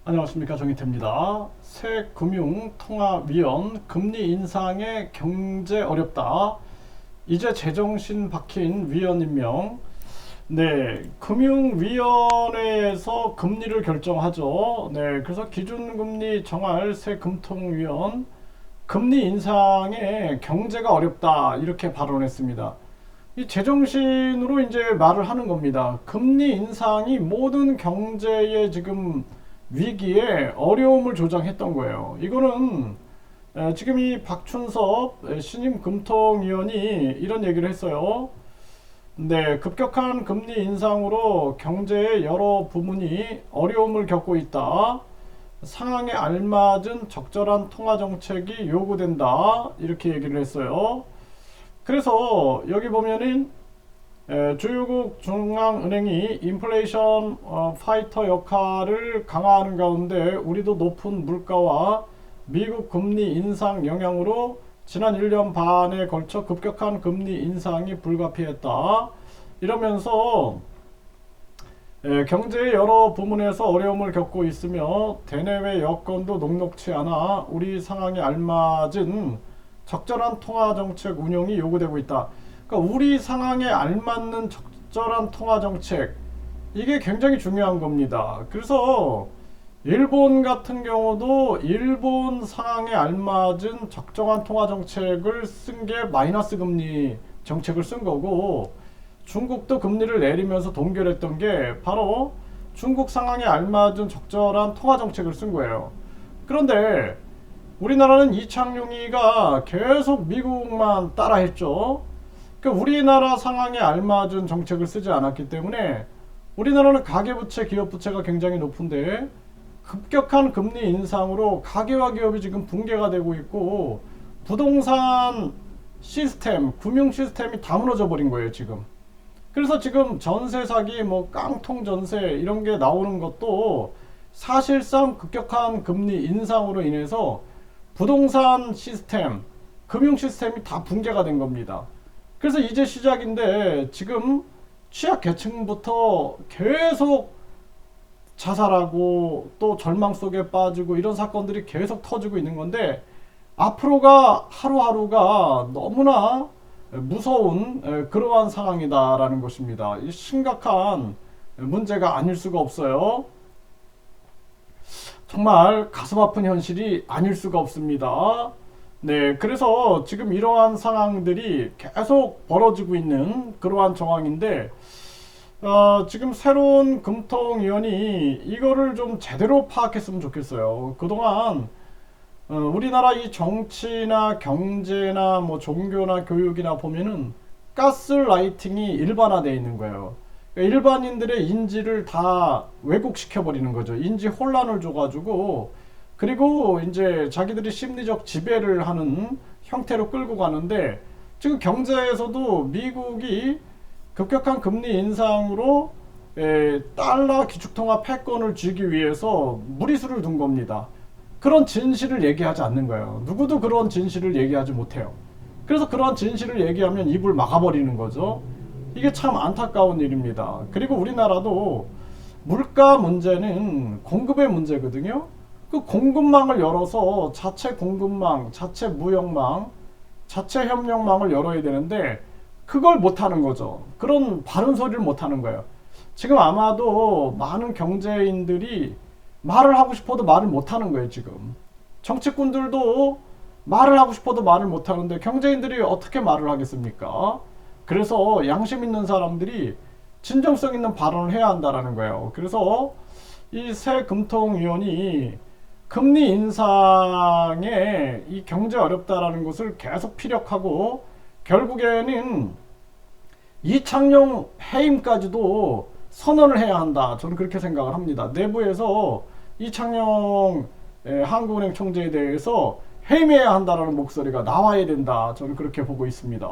안녕하십니까, 정희태입니다. 새금융통화위원 금리 인상에 경제 어렵다. 이제 제정신 박힌 위원 임명. 네, 금융위원회에서 금리를 결정하죠. 네, 그래서 기준금리 정할 새금통위원 금리 인상에 경제가 어렵다 이렇게 발언했습니다. 이 제정신으로 이제 말을 하는 겁니다. 금리 인상이 모든 경제에 지금 위기에 어려움을 조장했던 거예요. 이거는 지금 이 박춘섭 신임 금통위원이 이런 얘기를 했어요. 네, 급격한 금리 인상으로 경제의 여러 부문이 어려움을 겪고 있다. 상황에 알맞은 적절한 통화 정책이 요구된다. 이렇게 얘기를 했어요. 그래서 여기 보면은 주요국 중앙은행이 인플레이션 파이터 역할을 강화하는 가운데 우리도 높은 물가와 미국 금리 인상 영향으로 지난 1년 반에 걸쳐 급격한 금리 인상이 불가피했다. 이러면서 경제의 여러 부문에서 어려움을 겪고 있으며 대내외 여건도 녹록치 않아 우리 상황에 알맞은 적절한 통화정책 운용이 요구되고 있다. 그러니까 우리 상황에 알맞는 적절한 통화정책, 이게 굉장히 중요한 겁니다. 그래서 일본 같은 경우도 일본 상황에 알맞은 적정한 통화정책을 쓴 게 마이너스 금리 정책을 쓴 거고, 중국도 금리를 내리면서 동결했던 게 바로 중국 상황에 알맞은 적절한 통화정책을 쓴 거예요. 그런데 우리나라는 이창용이가 계속 미국만 따라했죠. 그러니까 우리나라 상황에 알맞은 정책을 쓰지 않았기 때문에 우리나라는 가계부채, 기업부채가 굉장히 높은데 급격한 금리 인상으로 가계와 기업이 지금 붕괴가 되고 있고 부동산 시스템, 금융 시스템이 다 무너져 버린 거예요, 지금. 그래서 지금 전세 사기, 뭐 깡통 전세 이런 게 나오는 것도 사실상 급격한 금리 인상으로 인해서 부동산 시스템, 금융 시스템이 다 붕괴가 된 겁니다. 그래서 이제 시작인데 지금 취약 계층부터 계속 자살하고 또 절망 속에 빠지고 이런 사건들이 계속 터지고 있는 건데 앞으로가 하루하루가 너무나 무서운 그러한 상황이다라는 것입니다. 이 심각한 문제가 아닐 수가 없어요. 정말 가슴 아픈 현실이 아닐 수가 없습니다. 네, 그래서 지금 이러한 상황들이 계속 벌어지고 있는 그러한 정황인데 지금 새로운 금통위원이 이거를 좀 제대로 파악했으면 좋겠어요. 그동안 우리나라 이 정치나 경제나 뭐 종교나 교육이나 보면은 가스라이팅이 일반화되어 있는 거예요. 그러니까 일반인들의 인지를 다 왜곡시켜 버리는 거죠. 인지 혼란을 줘가지고, 그리고 이제 자기들이 심리적 지배를 하는 형태로 끌고 가는데, 지금 경제에서도 미국이 급격한 금리 인상으로 달러 기축통화 패권을 쥐기 위해서 무리수를 둔 겁니다. 그런 진실을 얘기하지 않는 거예요. 누구도 그런 진실을 얘기하지 못해요. 그래서 그런 진실을 얘기하면 입을 막아버리는 거죠. 이게 참 안타까운 일입니다. 그리고 우리나라도 물가 문제는 공급의 문제거든요. 그 공급망을 열어서 자체 공급망, 자체 무역망, 자체 협력망을 열어야 되는데 그걸 못하는 거죠. 그런 바른 소리를 못하는 거예요. 지금 아마도 많은 경제인들이 말을 하고 싶어도 말을 못하는 거예요, 지금. 정치꾼들도 말을 하고 싶어도 말을 못하는데 경제인들이 어떻게 말을 하겠습니까? 그래서 양심 있는 사람들이 진정성 있는 발언을 해야 한다는 거예요. 그래서 이 새 금통위원이 금리 인상에 이 경제 어렵다라는 것을 계속 피력하고 결국에는 이창용 해임까지도 선언을 해야 한다. 저는 그렇게 생각을 합니다. 내부에서 이창용 한국은행 총재에 대해서 해임해야 한다는 목소리가 나와야 된다. 저는 그렇게 보고 있습니다.